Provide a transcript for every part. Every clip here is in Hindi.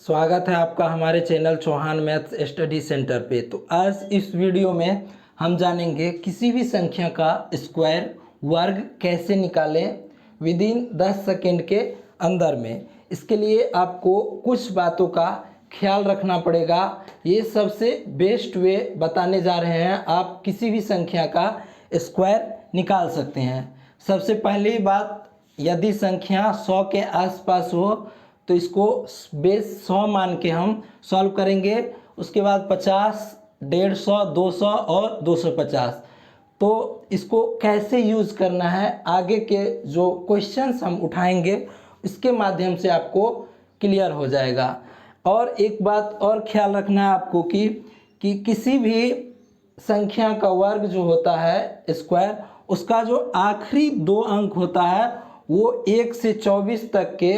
स्वागत है आपका हमारे channel Chauhan maths study centre पे। तो आज इस वीडियो में हम जानेंगे किसी भी संख्या का स्क्वायर वर्ग कैसे निकालें विद इन 10 सेकेंड के अंदर में। इसके लिए आपको कुछ बातों का ख्याल रखना पड़ेगा। ये सबसे बेस्ट वे बताने जा रहे हैं, आप किसी भी संख्या का स्क्वायर निकाल सकते हैं। सबसे पहली बात, यदि संख्या 100 के आसपास हो तो इसको बेस 100 मान के हम सॉल्व करेंगे। उसके बाद 50, 150, 200 और 250। तो इसको कैसे यूज़ करना है, आगे के जो क्वेश्चंस हम उठाएंगे इसके माध्यम से आपको क्लियर हो जाएगा। और एक बात और ख्याल रखना है आपको कि किसी भी संख्या का वर्ग जो होता है स्क्वायर, उसका जो आखिरी 2 अंक होता है वो 1 से 24 तक के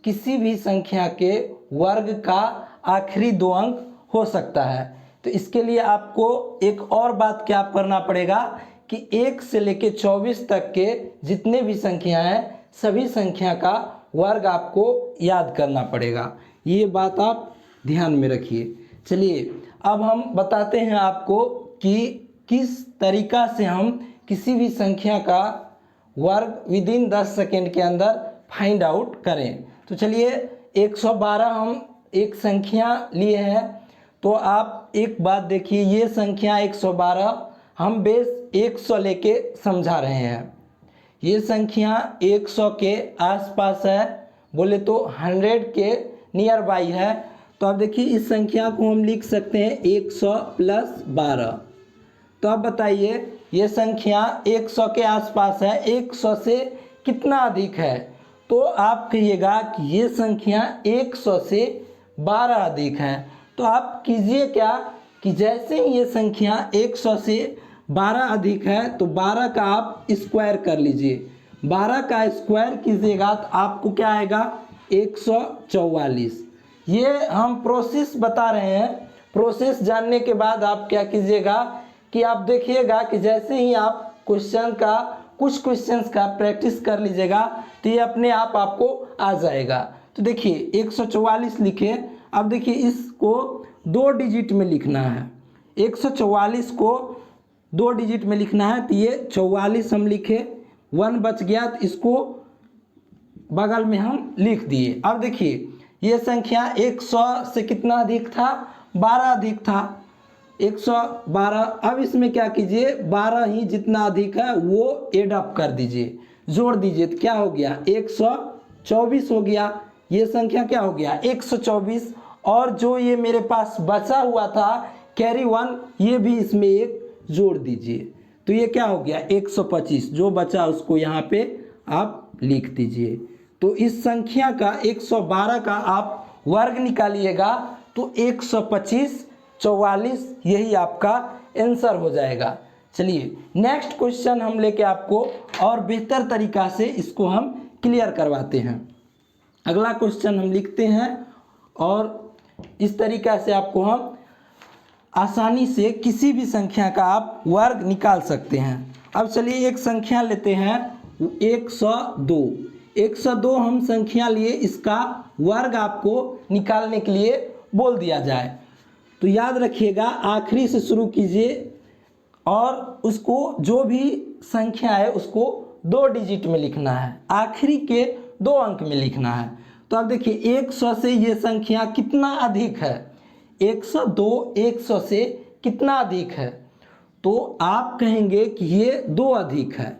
किसी भी संख्या के वर्ग का आखिरी 2 अंक हो सकता है। तो इसके लिए आपको एक और बात क्या करना पड़ेगा कि 1 से लेके 24 तक के जितने भी संख्या हैं सभी संख्या का वर्ग आपको याद करना पड़ेगा। ये बात आप ध्यान में रखिए। चलिए अब हम बताते हैं आपको कि किस तरीका से हम किसी भी संख्या का वर्ग विद इन 10 सेकेंड के अंदर फाइंड आउट करें। तो चलिए 112 हम एक संख्या लिए हैं। तो आप एक बात देखिए, ये संख्या 112 हम बेस 100 लेके समझा रहे हैं। ये संख्या 100 के आसपास है, बोले तो 100 के नियर बाई है। तो आप देखिए इस संख्या को हम लिख सकते हैं 100 + 12। तो आप बताइए ये संख्या 100 के आसपास है, 100 से कितना अधिक है? तो आप कहिएगा कि ये संख्या 100 से 12 अधिक है। तो आप कीजिए क्या कि जैसे ही ये संख्या 100 से 12 अधिक है तो 12 का आप स्क्वायर कर लीजिए। 12 का स्क्वायर कीजिएगा तो आपको क्या आएगा? 144। ये हम प्रोसेस बता रहे हैं। प्रोसेस जानने के बाद आप क्या कीजिएगा कि आप देखिएगा कि जैसे ही आप कुछ क्वेश्चंस का प्रैक्टिस कर लीजिएगा तो ये अपने आप आपको आ जाएगा। तो देखिए 144 लिखे। अब देखिए इसको 2 डिजिट में लिखना है। 144 को 2 डिजिट में लिखना है। तो ये 44 हम लिखे, 1 बच गया तो इसको बगल में हम लिख दिए। अब देखिए ये संख्या 100 से कितना अधिक था? 12 अधिक था, 112। अब इसमें क्या कीजिए, 12 ही जितना अधिक है वो एड अप कर दीजिए, जोड़ दीजिए। तो क्या हो गया? 124 हो गया। ये संख्या क्या हो गया? 124। और जो ये मेरे पास बचा हुआ था कैरी 1, ये भी इसमें एक जोड़ दीजिए। तो ये क्या हो गया? 125। जो बचा उसको यहाँ पे आप लिख दीजिए। तो इस संख्या का 112 का आप वर्ग निकालिएगा तो 125, 44 यही आपका आंसर हो जाएगा। चलिए नेक्स्ट क्वेश्चन हम लेके आपको और बेहतर तरीका से इसको हम क्लियर करवाते हैं। अगला क्वेश्चन हम लिखते हैं और इस तरीका से आपको हम आसानी से किसी भी संख्या का आप वर्ग निकाल सकते हैं। अब चलिए एक संख्या लेते हैं 102। 102 हम संख्या लिए, इसका वर्ग आपको निकालने के लिए बोल दिया जाए तो याद रखिएगा आखिरी से शुरू कीजिए और उसको जो भी संख्या है उसको 2 डिजिट में लिखना है, आखिरी के 2 अंक में लिखना है। तो अब देखिए 100 से ये संख्या कितना अधिक है? 102 100 से कितना अधिक है? तो आप कहेंगे कि ये 2 अधिक है।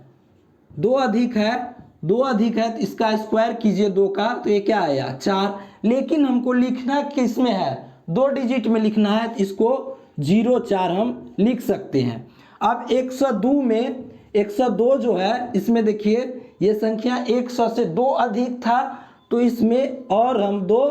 2 अधिक है, 2 अधिक है तो इसका स्क्वायर कीजिए 2 का, तो ये क्या आया? 4। लेकिन हमको लिखना किस में है? 2 डिजिट में लिखना है तो इसको 04 हम लिख सकते हैं। अब 102 में 102 जो है इसमें देखिए ये संख्या 100 से 2 अधिक था तो इसमें और हम 2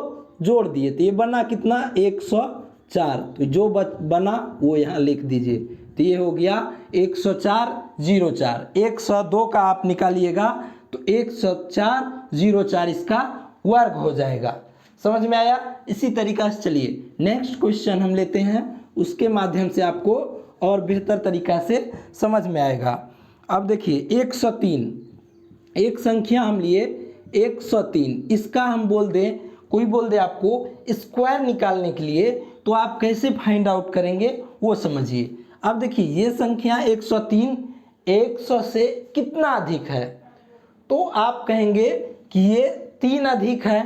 जोड़ दिए तो ये बना कितना? 104। तो जो बना वो यहाँ लिख दीजिए। तो ये हो गया 104 04। 102 का आप निकालिएगा तो 104 04 इसका वर्ग हो जाएगा। समझ में आया? इसी तरीका से चलिए नेक्स्ट क्वेश्चन हम लेते हैं, उसके माध्यम से आपको और बेहतर तरीका से समझ में आएगा। अब देखिए 103 एक संख्या हम लिए 103, इसका हम बोल दें कोई बोल दे आपको स्क्वायर निकालने के लिए, तो आप कैसे फाइंड आउट करेंगे वो समझिए। अब देखिए ये संख्या 103 100 से कितना अधिक है, तो आप कहेंगे कि ये 3 अधिक है।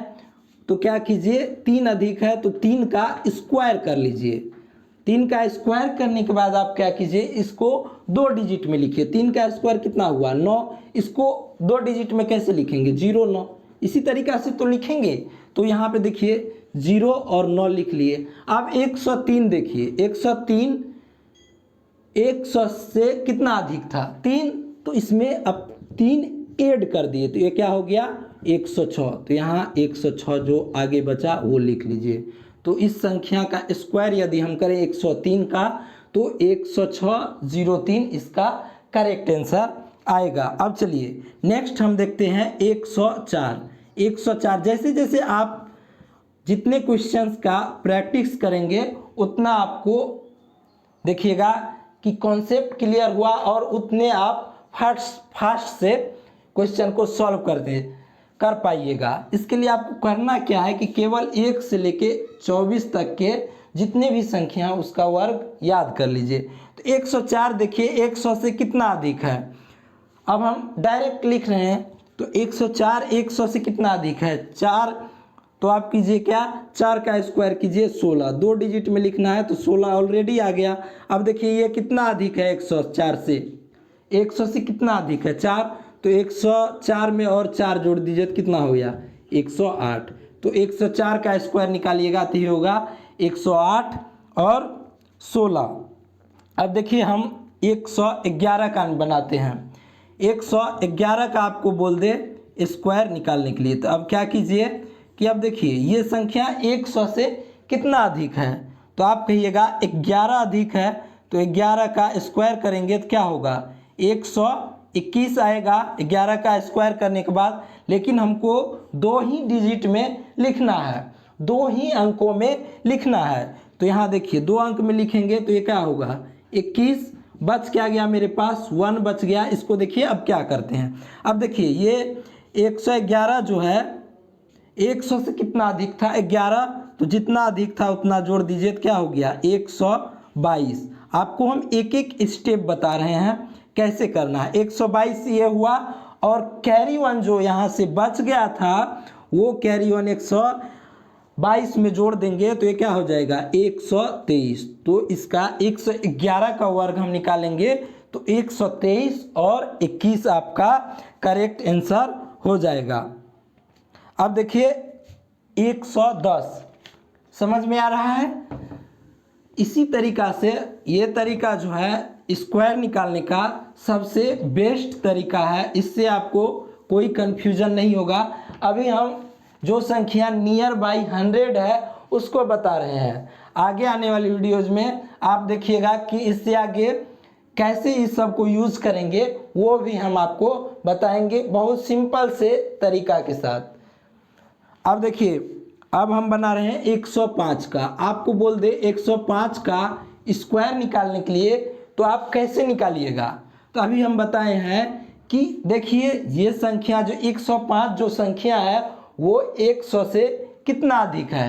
तो क्या कीजिए, 3 अधिक है तो 3 का स्क्वायर कर लीजिए। 3 का स्क्वायर करने के बाद आप क्या कीजिए, इसको 2 डिजिट में लिखिए। 3 का स्क्वायर कितना हुआ 9, इसको 2 डिजिट में कैसे लिखेंगे 0 9, इसी तरीका से तो लिखेंगे। तो यहाँ पे देखिए 0 और 9 लिख लिए। अब 103 देखिए, 103 100 से कितना अधिक था 3, तो इसमें अब 3 ऐड कर दिए तो ये क्या हो गया 106। तो यहाँ 106 जो आगे बचा वो लिख लीजिए। तो इस संख्या का स्क्वायर यदि हम करें 103 का, तो 10603 इसका करेक्ट आंसर आएगा। अब चलिए नेक्स्ट हम देखते हैं 104। 104 जैसे जैसे आप जितने क्वेश्चंस का प्रैक्टिस करेंगे उतना आपको देखिएगा कि कॉन्सेप्ट क्लियर हुआ और उतने आप फास्ट से क्वेश्चन को सॉल्व कर पाइएगा। इसके लिए आपको करना क्या है कि केवल 1 से लेके 24 तक के जितने भी संख्या उसका वर्ग याद कर लीजिए। तो 104 देखिए 100 से कितना अधिक है। अब हम डायरेक्ट लिख रहे हैं, तो 104 100 से कितना अधिक है 4, तो आप कीजिए क्या 4 का स्क्वायर कीजिए 16, 2 डिजिट में लिखना है तो 16 ऑलरेडी आ गया। अब देखिए ये कितना अधिक है 104 से, 100 से कितना अधिक है 4, तो 104 में और 4 जोड़ दीजिए तो कितना हो गया 108। तो 104 का स्क्वायर निकालिएगा तो ये होगा 108 और 16। अब देखिए हम 111 का बनाते हैं। 111 का आपको बोल दे स्क्वायर निकालने के लिए, तो अब क्या कीजिए कि अब देखिए ये संख्या 100 से कितना अधिक है, तो आप कहिएगा 11 अधिक है, तो 11 का स्क्वायर करेंगे तो क्या होगा 121 आएगा 11 का स्क्वायर करने के बाद। लेकिन हमको 2 ही डिजिट में लिखना है, 2 ही अंकों में लिखना है। तो यहाँ देखिए 2 अंक में लिखेंगे तो ये क्या होगा 21, बच क्या गया मेरे पास 1 बच गया। इसको देखिए अब क्या करते हैं, अब देखिए ये 111 जो है 100 से कितना अधिक था 11, तो जितना अधिक था उतना जोड़ दीजिए तो क्या हो गया 122। आपको हम एक एक स्टेप बता रहे हैं कैसे करना है। 122 ये हुआ और कैरी वन जो यहाँ से बच गया था वो कैरी वन 122 में जोड़ देंगे तो ये क्या हो जाएगा 123। तो इसका 111 का वर्ग हम निकालेंगे तो 123 और 21 आपका करेक्ट आंसर हो जाएगा। अब देखिए 110 समझ में आ रहा है। इसी तरीका से ये तरीका जो है स्क्वायर निकालने का सबसे बेस्ट तरीका है, इससे आपको कोई कन्फ्यूजन नहीं होगा। अभी हम जो संख्या नियर बाई 100 है उसको बता रहे हैं। आगे आने वाली वीडियोज में आप देखिएगा कि इससे आगे कैसे इस सब को यूज़ करेंगे वो भी हम आपको बताएंगे बहुत सिंपल से तरीका के साथ। अब देखिए अब हम बना रहे हैं 105 का। आपको बोल दे 105 का स्क्वायर निकालने के लिए तो आप कैसे निकालिएगा, तो अभी हम बताए हैं कि देखिए ये संख्या जो 105 जो संख्या है वो 100 से कितना अधिक है,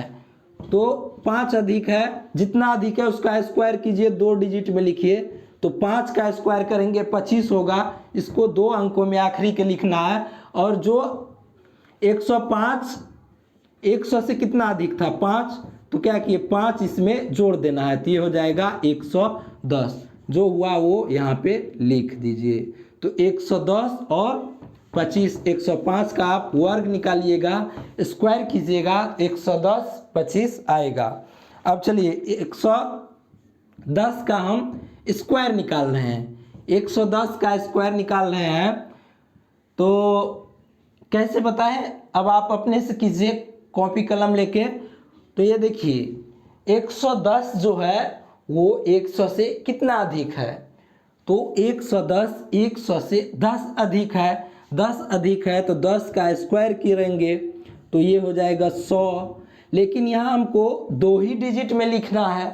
तो 5 अधिक है। जितना अधिक है उसका स्क्वायर कीजिए 2 डिजिट में लिखिए, तो 5 का स्क्वायर करेंगे 25 होगा। इसको 2 अंकों में आखिरी के लिखना है। और जो 105 100 से कितना अधिक था 5, तो क्या किए 5 इसमें जोड़ देना है तो ये हो जाएगा 110। जो हुआ वो यहाँ पे लिख दीजिए। तो 110 और 25 105 का आप वर्ग निकालिएगा, स्क्वायर कीजिएगा 110 25 आएगा। अब चलिए 110 का हम स्क्वायर निकाल रहे हैं। 110 का स्क्वायर निकाल रहे हैं तो कैसे बताएं, अब आप अपने से कीजिए कॉपी कलम लेके। तो ये देखिए 110 जो है वो 100 से कितना अधिक है, तो 110 100 से 10 अधिक है। 10 अधिक है तो 10 का स्क्वायर करेंगे तो ये हो जाएगा 100। लेकिन यहाँ हमको 2 ही डिजिट में लिखना है।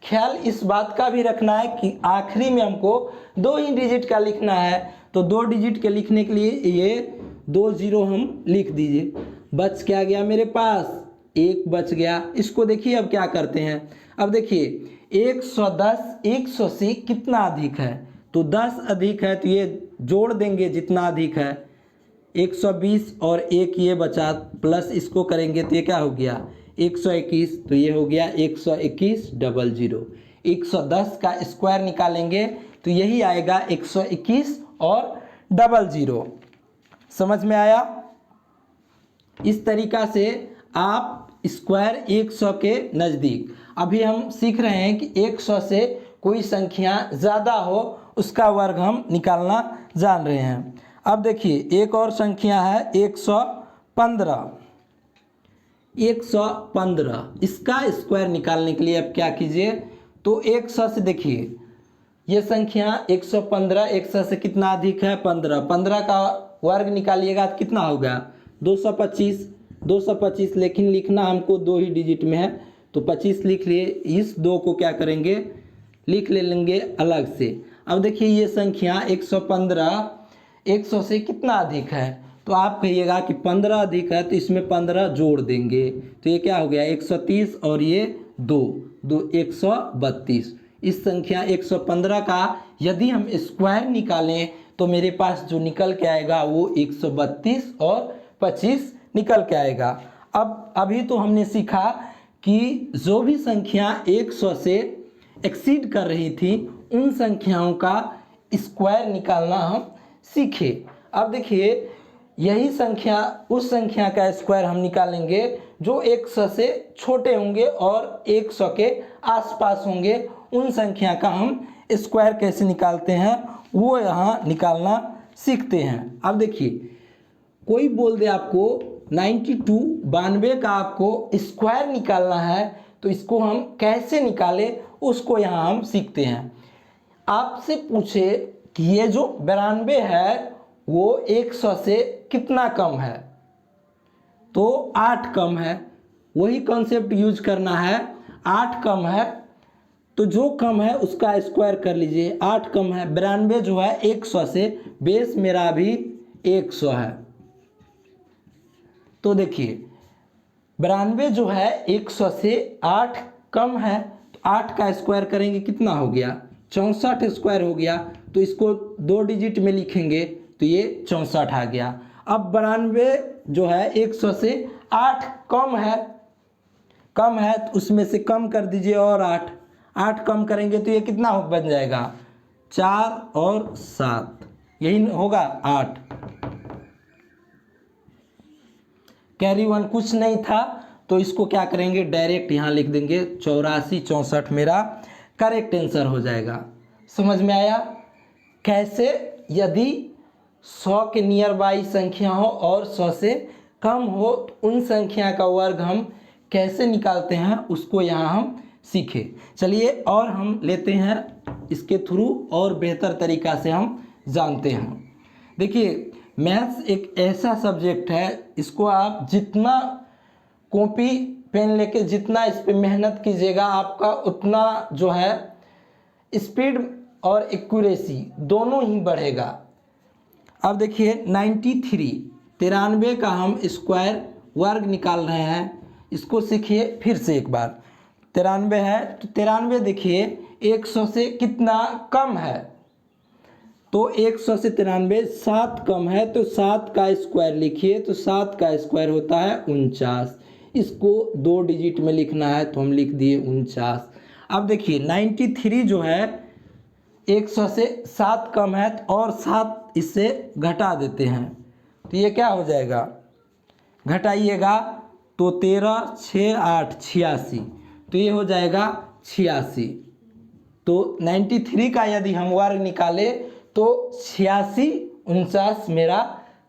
ख्याल इस बात का भी रखना है कि आखिरी में हमको 2 ही डिजिट का लिखना है। तो 2 डिजिट के लिखने के लिए ये 2 0 हम लिख दीजिए। बच क्या गया मेरे पास, 1 बच गया। इसको देखिए अब क्या करते हैं, अब देखिए 110 100 से कितना अधिक है, तो 10 अधिक है तो ये जोड़ देंगे जितना अधिक है, 120 और एक ये बचा प्लस इसको करेंगे तो ये क्या हो गया 121, तो ये हो गया 121 00। 110 का स्क्वायर निकालेंगे तो यही आएगा 121 और 00। समझ में आया। इस तरीक़ा से आप स्क्वायर 100 के नज़दीक, अभी हम सीख रहे हैं कि 100 से कोई संख्या ज़्यादा हो उसका वर्ग हम निकालना जान रहे हैं। अब देखिए एक और संख्या है 115। 115 इसका स्क्वायर निकालने के लिए अब क्या कीजिए, तो 100 से देखिए ये संख्या 115, 100 से कितना अधिक है 15, 15 का वर्ग निकालिएगा तो कितना होगा 225। 225 लेकिन लिखना हमको 2 ही डिजिट में है तो 25 लिख लिए। इस 2 को क्या करेंगे लिख ले लेंगे अलग से। अब देखिए ये संख्या 115 100 से कितना अधिक है, तो आप कहिएगा कि 15 अधिक है तो इसमें 15 जोड़ देंगे तो ये क्या हो गया 130 और ये 2 132। इस संख्या 115 का यदि हम स्क्वायर निकालें तो मेरे पास जो निकल के आएगा वो 132 और 25 निकल के आएगा। अब अभी तो हमने सीखा कि जो भी संख्या 100 से एक्सीड कर रही थी उन संख्याओं का स्क्वायर निकालना हम सीखे। अब देखिए यही संख्या उस संख्या का स्क्वायर हम निकालेंगे जो 100 से छोटे होंगे और 100 के आसपास होंगे। उन संख्या का हम स्क्वायर कैसे निकालते हैं वो यहाँ निकालना सीखते हैं। अब देखिए कोई बोल दे आपको 92 का आपको स्क्वायर निकालना है तो इसको हम कैसे निकालें उसको यहाँ हम सीखते हैं। आपसे पूछे कि ये जो 92 है वो 100 से कितना कम है, तो 8 कम है। वही कॉन्सेप्ट यूज करना है, 8 कम है तो जो कम है उसका स्क्वायर कर लीजिए। 8 कम है 92 जो है 100 से, बेस मेरा भी 100 है। तो देखिए 92 जो है 100 से 8 कम है तो 8 का स्क्वायर करेंगे कितना हो गया 64 स्क्वायर हो गया। तो इसको 2 डिजिट में लिखेंगे तो ये 64 आ गया। अब 92 जो है 100 से 8 कम है तो उसमें से कम कर दीजिए और 8 कम करेंगे तो ये कितना बन जाएगा 4 और 7, यही होगा 8। कैरी 1 कुछ नहीं था तो इसको क्या करेंगे डायरेक्ट यहाँ लिख देंगे 84 64 मेरा करेक्ट आंसर हो जाएगा। समझ में आया कैसे, यदि 100 के नियर बाई संख्या हो और 100 से कम हो तो उन संख्या का वर्ग हम कैसे निकालते हैं उसको यहाँ हम सीखे। चलिए और हम लेते हैं इसके थ्रू और बेहतर तरीक़ा से हम जानते हैं। देखिए मैथ्स एक ऐसा सब्जेक्ट है, इसको आप जितना कॉपी पेन लेके जितना इस पे मेहनत कीजिएगा आपका उतना जो है स्पीड और एक्यूरेसी दोनों ही बढ़ेगा। अब देखिए 93 का हम स्क्वायर वर्ग निकाल रहे हैं, इसको सीखिए फिर से एक बार। 93 है तो 93 देखिए 100 से कितना कम है, तो 100 से 93 7 कम है तो 7 का स्क्वायर लिखिए तो 7 का स्क्वायर होता है 49। इसको 2 डिजिट में लिखना है तो हम लिख दिए 49। अब देखिए 93 जो है 100 से 7 कम है और 7 इससे घटा देते हैं तो ये क्या हो जाएगा, घटाइएगा तो 13 6 8 86, तो ये हो जाएगा 86। तो 93 का यदि हम वर्ग निकाले तो 86 49 मेरा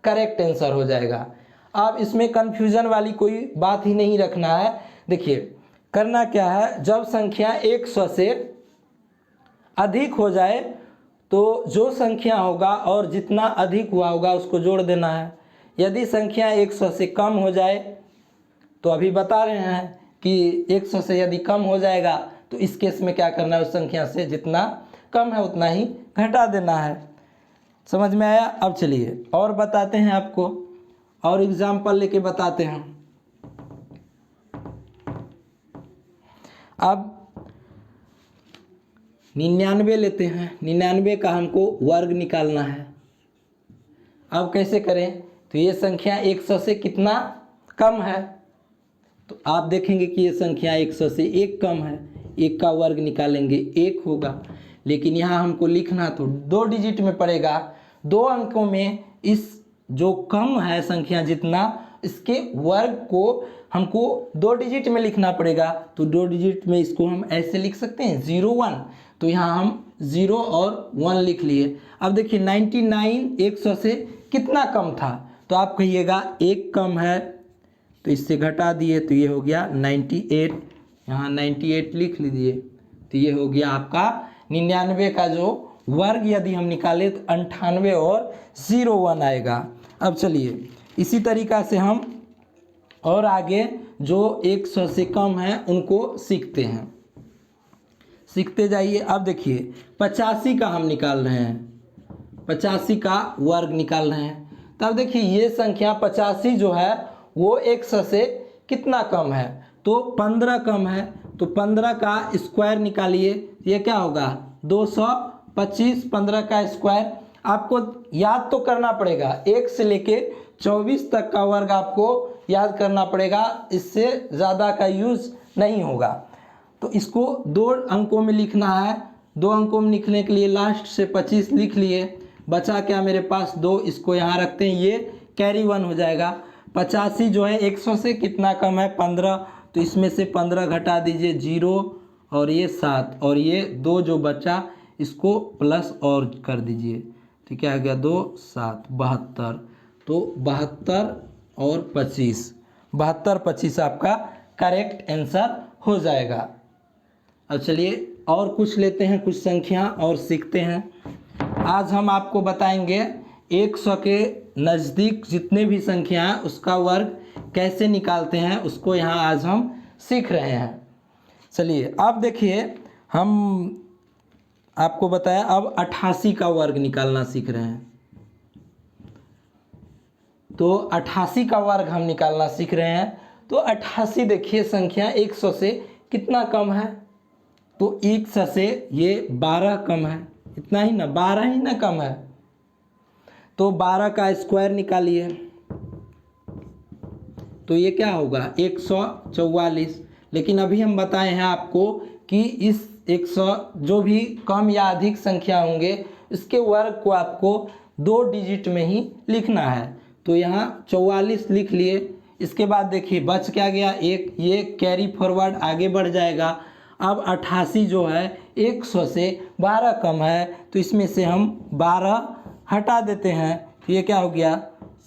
करेक्ट आंसर हो जाएगा। अब इसमें कन्फ्यूज़न वाली कोई बात ही नहीं रखना है। देखिए करना क्या है, जब संख्या 100 से अधिक हो जाए तो जो संख्या होगा और जितना अधिक हुआ होगा उसको जोड़ देना है। यदि संख्या 100 से कम हो जाए तो अभी बता रहे हैं कि 100 से यदि कम हो जाएगा तो इस केस में क्या करना है, उस संख्या से जितना कम है उतना ही घटा देना है। समझ में आया। अब चलिए और बताते हैं आपको, और एग्जाम्पल लेके बताते हैं। अब 99 लेते हैं, 99 का हमको वर्ग निकालना है। अब कैसे करें? तो ये संख्या 100 से कितना कम है? तो आप देखेंगे कि ये संख्या 100 से 1 कम है, 1 का वर्ग निकालेंगे 1 होगा। लेकिन यहाँ हमको लिखना तो 2 डिजिट में पड़ेगा, 2 अंकों में इस जो कम है संख्या जितना, इसके वर्ग को हमको 2 डिजिट में लिखना पड़ेगा। तो 2 डिजिट में इसको हम ऐसे लिख सकते हैं 0 1, तो यहाँ हम 0 और 1 लिख लिए। अब देखिए 99 100 से कितना कम था? तो आप कहिएगा 1 कम है, तो इससे घटा दिए तो ये हो गया 98, यहाँ 98 लिख लीजिए। तो ये हो गया आपका 99 का जो वर्ग यदि हम निकालें तो 98 और 0 1 आएगा। अब चलिए इसी तरीक़ा से हम और आगे जो 100 से कम है उनको सीखते हैं, सीखते जाइए। अब देखिए 85 का हम निकाल रहे हैं, 85 का वर्ग निकाल रहे हैं। तब देखिए ये संख्या 85 जो है वो 100 से कितना कम है? तो 15 कम है। तो 15 का स्क्वायर निकालिए, ये क्या होगा 225। 15 का स्क्वायर आपको याद तो करना पड़ेगा, 1 से लेके 24 तक का वर्ग आपको याद करना पड़ेगा, इससे ज़्यादा का यूज़ नहीं होगा। तो इसको 2 अंकों में लिखना है, 2 अंकों में लिखने के लिए लास्ट से 25 लिख लिए। बचा क्या मेरे पास 2, इसको यहाँ रखते हैं, ये कैरी 1 हो जाएगा। 85 जो है 100 से कितना कम है? 15, तो इसमें से 15 घटा दीजिए 0 और ये 7 और ये 2 जो बचा इसको प्लस और कर दीजिए। तो क्या हो गया 2 7 72। तो 72 और 25, 72 25 आपका करेक्ट आंसर हो जाएगा। अब चलिए और कुछ लेते हैं, कुछ संख्या और सीखते हैं। आज हम आपको बताएंगे 100 के नज़दीक जितने भी संख्या हैं उसका वर्ग कैसे निकालते हैं, उसको यहाँ आज हम सीख रहे हैं। चलिए अब देखिए हम आपको बताया अब 88 का वर्ग निकालना सीख रहे हैं। तो 88 का वर्ग हम निकालना सीख रहे हैं। तो 88 देखिए संख्या 100 से कितना कम है? तो 100 से ये 12 कम है, इतना ही ना, 12 ही ना कम है। तो 12 का स्क्वायर निकालिए, तो ये क्या होगा 144। लेकिन अभी हम बताए हैं आपको कि इस 100 जो भी कम या अधिक संख्या होंगे इसके वर्ग को आपको 2 डिजिट में ही लिखना है। तो यहाँ 44 लिख लिए। इसके बाद देखिए बच क्या गया 1, ये कैरी फॉरवर्ड आगे बढ़ जाएगा। अब 88 जो है 100 से 12 कम है, तो इसमें से हम 12 हटा देते हैं। तो ये क्या हो गया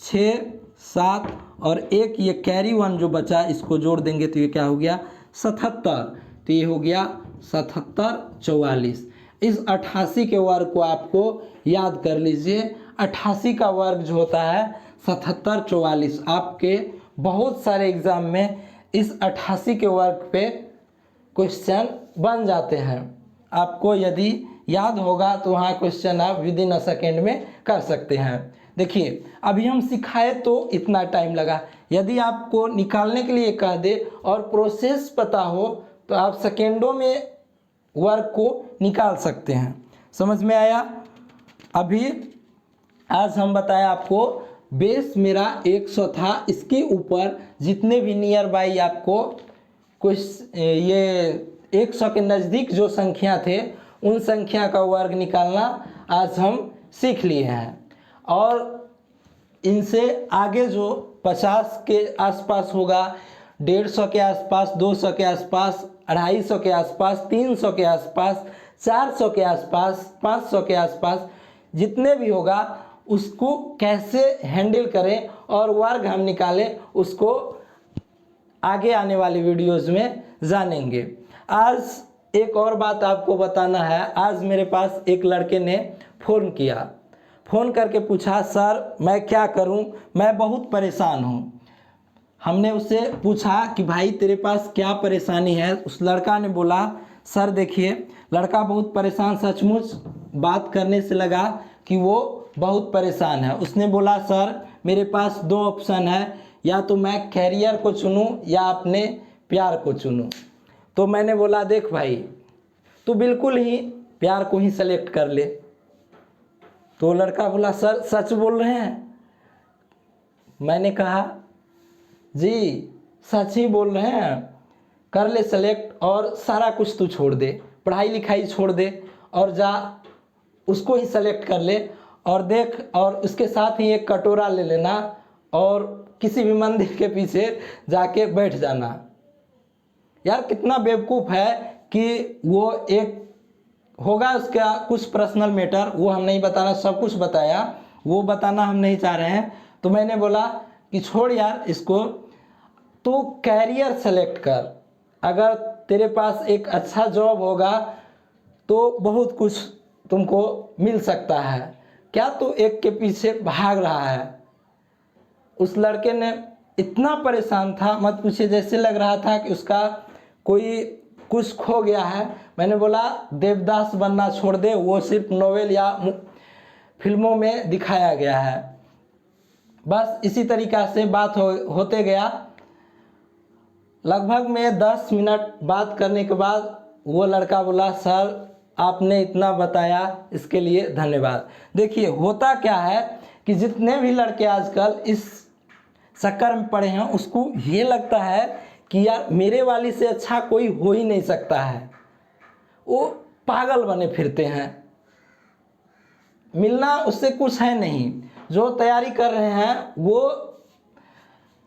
6 7 और 1 ये कैरी 1 जो बचा इसको जोड़ देंगे तो ये क्या हो गया 77। तो ये हो गया 77 44। इस 88 के वर्ग को आपको याद कर लीजिए। 88 का वर्ग जो होता है 77 44। आपके बहुत सारे एग्ज़ाम में इस 88 के वर्ग पे क्वेश्चन बन जाते हैं। आपको यदि याद होगा तो वहाँ क्वेश्चन आप विद इन अ सेकेंड में कर सकते हैं। देखिए अभी हम सिखाए तो इतना टाइम लगा, यदि आपको निकालने के लिए कह दे और प्रोसेस पता हो तो आप सेकेंडों में वर्ग को निकाल सकते हैं। समझ में आया? अभी आज हम बताए आपको बेस मेरा 100 था, इसके ऊपर जितने भी नियर बाई आपको कुछ ये 100 के नज़दीक जो संख्या थे उन संख्या का वर्ग निकालना आज हम सीख लिए हैं। और इनसे आगे जो 50 के आसपास होगा, 150 के आसपास, 200 के आसपास, 250 के आसपास, 300 के आसपास, 400 के आसपास, 500 के आसपास जितने भी होगा उसको कैसे हैंडल करें और वर्ग हम निकालें उसको आगे आने वाली वीडियोज़ में जानेंगे। आज एक और बात आपको बताना है। आज मेरे पास एक लड़के ने फ़ोन किया, फ़ोन करके पूछा सर मैं क्या करूं, मैं बहुत परेशान हूं। हमने उससे पूछा कि भाई तेरे पास क्या परेशानी है। उस लड़का ने बोला सर देखिए, लड़का बहुत परेशान, सचमुच बात करने से लगा कि वो बहुत परेशान है। उसने बोला सर मेरे पास दो ऑप्शन है, या तो मैं कैरियर को चुनूं या अपने प्यार को चुनूं। तो मैंने बोला देख भाई, तू बिल्कुल ही प्यार को ही सेलेक्ट कर ले। तो लड़का बोला सर सच बोल रहे हैं? मैंने कहा जी सच ही बोल रहे हैं, कर ले सेलेक्ट और सारा कुछ तू छोड़ दे, पढ़ाई लिखाई छोड़ दे और जा उसको ही सेलेक्ट कर ले और देख, और उसके साथ ही एक कटोरा ले लेना और किसी भी मंदिर के पीछे जाके बैठ जाना। यार कितना बेवकूफ़ है कि वो एक होगा उसका कुछ पर्सनल मैटर, वो हम नहीं बताना, सब कुछ बताया, वो बताना हम नहीं चाह रहे हैं। तो मैंने बोला कि छोड़ यार इसको, तो कैरियर सेलेक्ट कर। अगर तेरे पास एक अच्छा जॉब होगा तो बहुत कुछ तुमको मिल सकता है, क्या तू एक के पीछे भाग रहा है? उस लड़के ने इतना परेशान था मत पूछिए, जैसे लग रहा था कि उसका कोई कुछ खो गया है। मैंने बोला देवदास बनना छोड़ दे, वो सिर्फ नोवेल या फिल्मों में दिखाया गया है। बस इसी तरीक़ा से बात होते गया। लगभग में 10 मिनट बात करने के बाद वो लड़का बोला सर आपने इतना बताया इसके लिए धन्यवाद। देखिए होता क्या है कि जितने भी लड़के आजकल इस चक्कर में पड़े हैं उसको ये लगता है कि यार मेरे वाली से अच्छा कोई हो ही नहीं सकता है, वो पागल बने फिरते हैं, मिलना उससे कुछ है नहीं। जो तैयारी कर रहे हैं वो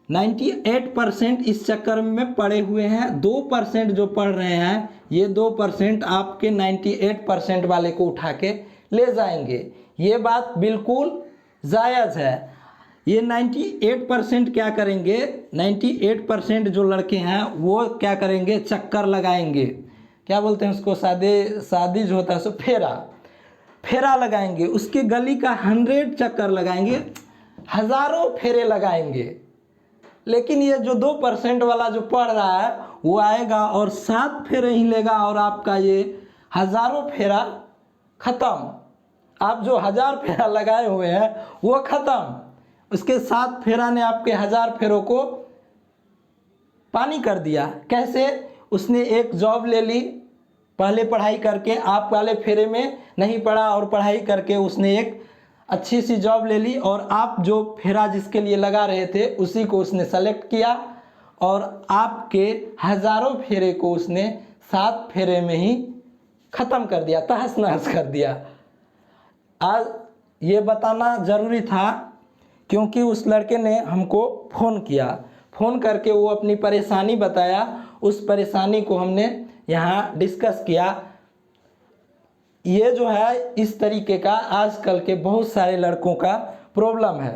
98% इस चक्कर में पड़े हुए हैं। 2% जो पढ़ रहे हैं, ये 2% आपके 98% वाले को उठा के ले जाएंगे। ये बात बिल्कुल जायज़ है। ये 98% क्या करेंगे, 98% जो लड़के हैं वो क्या करेंगे, चक्कर लगाएंगे, क्या बोलते हैं उसको, शादी जो होता है सो फेरा लगाएंगे, उसके गली का 100 चक्कर लगाएंगे, हज़ारों फेरे लगाएंगे। लेकिन ये जो 2% वाला जो पढ़ रहा है वो आएगा और 7 फेरे ही लेगा और आपका ये हज़ारों फेरा ख़त्म। आप जो 1000 फेरा लगाए हुए हैं वो ख़त्म, उसके 7 फेरा ने आपके 1000 फेरों को पानी कर दिया। कैसे? उसने एक जॉब ले ली पहले पढ़ाई करके, आप वाले फेरे में नहीं पढ़ा और पढ़ाई करके उसने एक अच्छी सी जॉब ले ली, और आप जो फेरा जिसके लिए लगा रहे थे उसी को उसने सेलेक्ट किया और आपके हज़ारों फेरे को उसने 7 फेरे में ही ख़त्म कर दिया, तहस नहस कर दिया। आज ये बताना ज़रूरी था क्योंकि उस लड़के ने हमको फ़ोन किया, फ़ोन करके वो अपनी परेशानी बताया, उस परेशानी को हमने यहाँ डिस्कस किया। ये जो है इस तरीके का आजकल के बहुत सारे लड़कों का प्रॉब्लम है।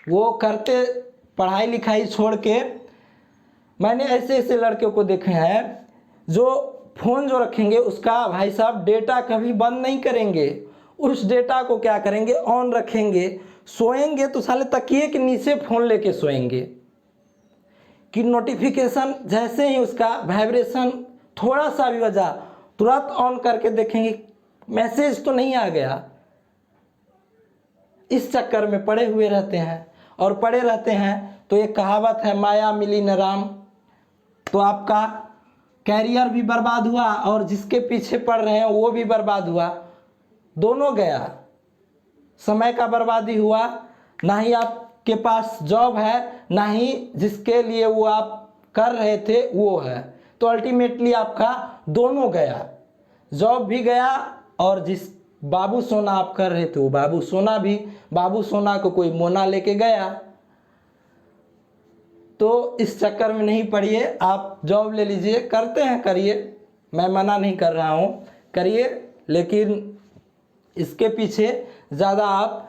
वो करते पढ़ाई लिखाई छोड़ के, मैंने ऐसे ऐसे लड़कों को देखे हैं जो फ़ोन जो रखेंगे उसका भाई साहब डेटा कभी बंद नहीं करेंगे, उस डेटा को क्या करेंगे ऑन रखेंगे। सोएंगे तो साले तकिए के नीचे फ़ोन लेके सोएंगे कि नोटिफिकेशन जैसे ही उसका वाइब्रेशन थोड़ा सा भी बजा तुरंत ऑन करके देखेंगे मैसेज तो नहीं आ गया। इस चक्कर में पड़े हुए रहते हैं और पड़े रहते हैं। तो एक कहावत है माया मिली न राम, तो आपका कैरियर भी बर्बाद हुआ और जिसके पीछे पड़ रहे हैं वो भी बर्बाद हुआ, दोनों गया। समय का बर्बादी हुआ, ना ही आपके पास जॉब है, ना ही जिसके लिए वो आप कर रहे थे वो है। तो अल्टीमेटली आपका दोनों गया, जॉब भी गया और जिस बाबू सोना आप कर रहे थे वो बाबू सोना को कोई मोना लेके गया। तो इस चक्कर में नहीं पड़िए, आप जॉब ले लीजिए, करते हैं करिए, मैं मना नहीं कर रहा हूँ, करिए, लेकिन इसके पीछे ज़्यादा आप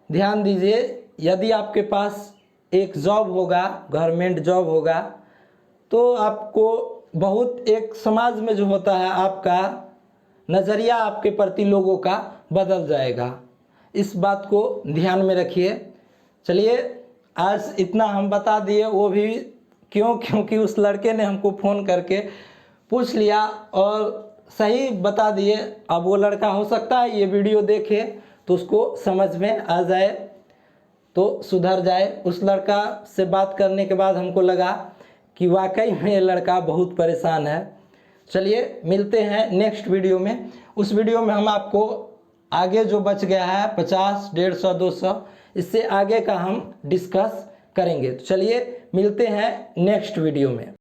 ध्यान दीजिए। यदि आपके पास एक जॉब होगा, गवर्नमेंट जॉब होगा, तो आपको बहुत एक समाज में जो होता है आपका नज़रिया आपके प्रति लोगों का बदल जाएगा। इस बात को ध्यान में रखिए। चलिए आज इतना हम बता दिए, वो भी क्योंकि उस लड़के ने हमको फ़ोन करके पूछ लिया और सही बता दिए। अब वो लड़का हो सकता है ये वीडियो देखे तो उसको समझ में आ जाए। तो सुधर जाए। उस लड़का से बात करने के बाद हमको लगा कि वाकई में ये लड़का बहुत परेशान है। चलिए मिलते हैं नेक्स्ट वीडियो में। उस वीडियो में हम आपको आगे जो बच गया है 50, 150, 200, इससे आगे का हम डिस्कस करेंगे। तो चलिए मिलते हैं नेक्स्ट वीडियो में।